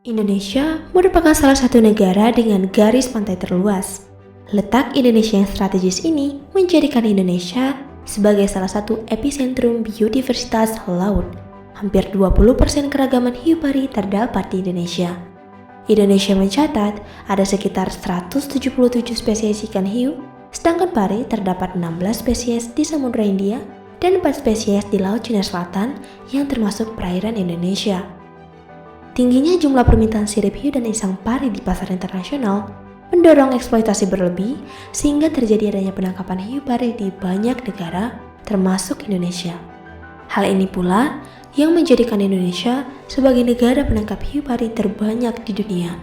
Indonesia merupakan salah satu negara dengan garis pantai terluas. Letak Indonesia yang strategis ini menjadikan Indonesia sebagai salah satu epicentrum biodiversitas laut. Hampir 20% keragaman hiu pari terdapat di Indonesia. Indonesia mencatat ada sekitar 177 spesies ikan hiu, sedangkan pari terdapat 16 spesies di Samudra Hindia dan 4 spesies di Laut Cina Selatan yang termasuk perairan Indonesia. Tingginya jumlah permintaan sirip hiu dan insang pari di pasar internasional mendorong eksploitasi berlebih sehingga terjadi adanya penangkapan hiu pari di banyak negara termasuk Indonesia. Hal ini pula yang menjadikan Indonesia sebagai negara penangkap hiu pari terbanyak di dunia.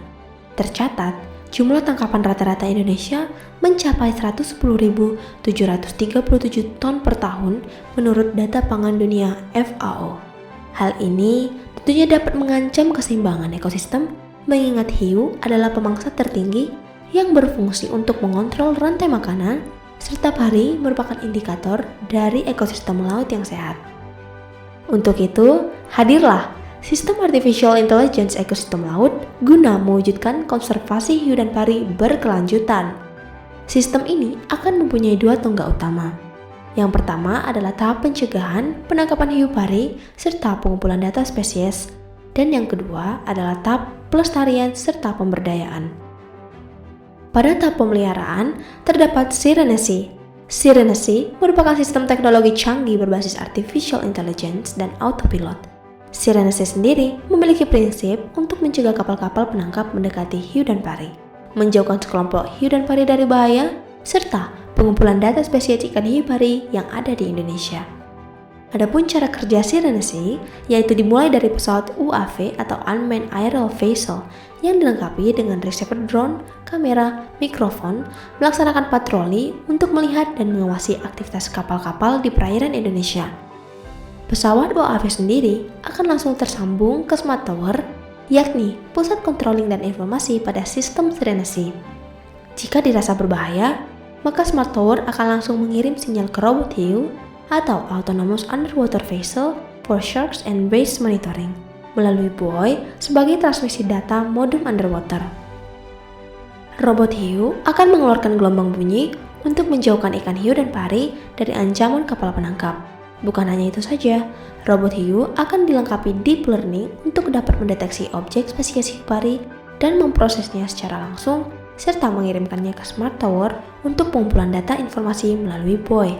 Tercatat, jumlah tangkapan rata-rata Indonesia mencapai 110.737 ton per tahun menurut data Pangan Dunia FAO. Hal ini tentunya dapat mengancam keseimbangan ekosistem mengingat hiu adalah pemangsa tertinggi yang berfungsi untuk mengontrol rantai makanan serta pari merupakan indikator dari ekosistem laut yang sehat. Untuk itu, hadirlah sistem artificial intelligence ekosistem laut guna mewujudkan konservasi hiu dan pari berkelanjutan. Sistem ini akan mempunyai dua tonggak utama. Yang pertama adalah tahap pencegahan, penangkapan hiu pari, serta pengumpulan data spesies. Dan yang kedua adalah tahap pelestarian serta pemberdayaan. Pada tahap pemeliharaan, terdapat Sirenesi. Sirenesi merupakan sistem teknologi canggih berbasis artificial intelligence dan autopilot. Sirenesi sendiri memiliki prinsip untuk mencegah kapal-kapal penangkap mendekati hiu dan pari, menjauhkan sekelompok hiu dan pari dari bahaya, serta pengumpulan data spesies ikan hiu pari yang ada di Indonesia. Adapun cara kerja Sirenesi yaitu dimulai dari pesawat UAV atau Unmanned Aerial Vessel yang dilengkapi dengan receiver drone, kamera, mikrofon, melaksanakan patroli untuk melihat dan mengawasi aktivitas kapal-kapal di perairan Indonesia. Pesawat UAV sendiri akan langsung tersambung ke Smart Tower, yakni pusat controlling dan informasi pada sistem Sirenesi. Jika dirasa berbahaya, maka Smart Tower akan langsung mengirim sinyal ke robot hiu atau Autonomous Underwater Vessel for Sharks and Bass Monitoring melalui buoy sebagai transmisi data modem underwater. Robot hiu akan mengeluarkan gelombang bunyi untuk menjauhkan ikan hiu dan pari dari ancaman kapal penangkap. Bukan hanya itu saja, robot hiu akan dilengkapi deep learning untuk dapat mendeteksi objek spesies hiu pari dan memprosesnya secara langsung serta mengirimkannya ke Smart Tower untuk pengumpulan data informasi melalui buoy.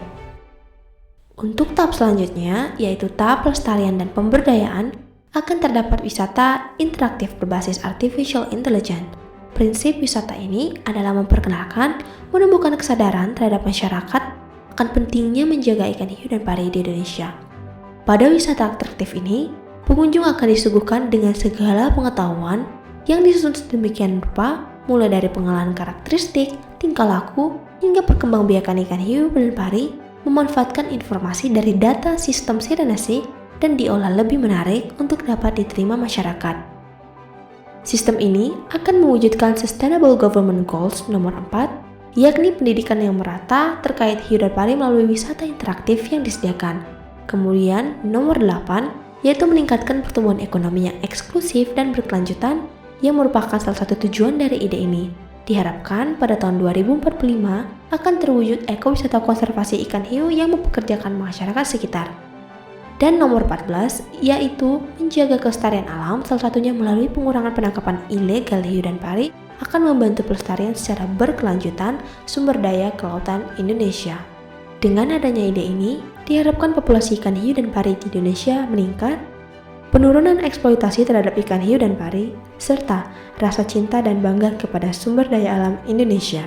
Untuk tahap selanjutnya, yaitu tahap pelestarian dan pemberdayaan, akan terdapat wisata interaktif berbasis artificial intelligence. Prinsip wisata ini adalah memperkenalkan menumbuhkan kesadaran terhadap masyarakat akan pentingnya menjaga ikan hiu dan pari di Indonesia. Pada wisata interaktif ini, pengunjung akan disuguhkan dengan segala pengetahuan yang disusun sedemikian rupa, mulai dari pengenalan karakteristik, tingkah laku, hingga perkembangbiakan ikan hiu dan pari, memanfaatkan informasi dari data sistem Sirenesi dan diolah lebih menarik untuk dapat diterima masyarakat. Sistem ini akan mewujudkan Sustainable Government Goals nomor 4, yakni pendidikan yang merata terkait hiu dan pari melalui wisata interaktif yang disediakan. Kemudian nomor 8, yaitu meningkatkan pertumbuhan ekonomi yang eksklusif dan berkelanjutan yang merupakan salah satu tujuan dari ide ini. Diharapkan pada tahun 2045 akan terwujud ekowisata konservasi ikan hiu yang mempekerjakan masyarakat sekitar. Dan nomor 14 yaitu menjaga kelestarian alam, salah satunya melalui pengurangan penangkapan ilegal hiu dan pari akan membantu pelestarian secara berkelanjutan sumber daya kelautan Indonesia. Dengan adanya ide ini, diharapkan populasi ikan hiu dan pari di Indonesia meningkat, penurunan eksploitasi terhadap ikan hiu dan pari, serta rasa cinta dan bangga kepada sumber daya alam Indonesia.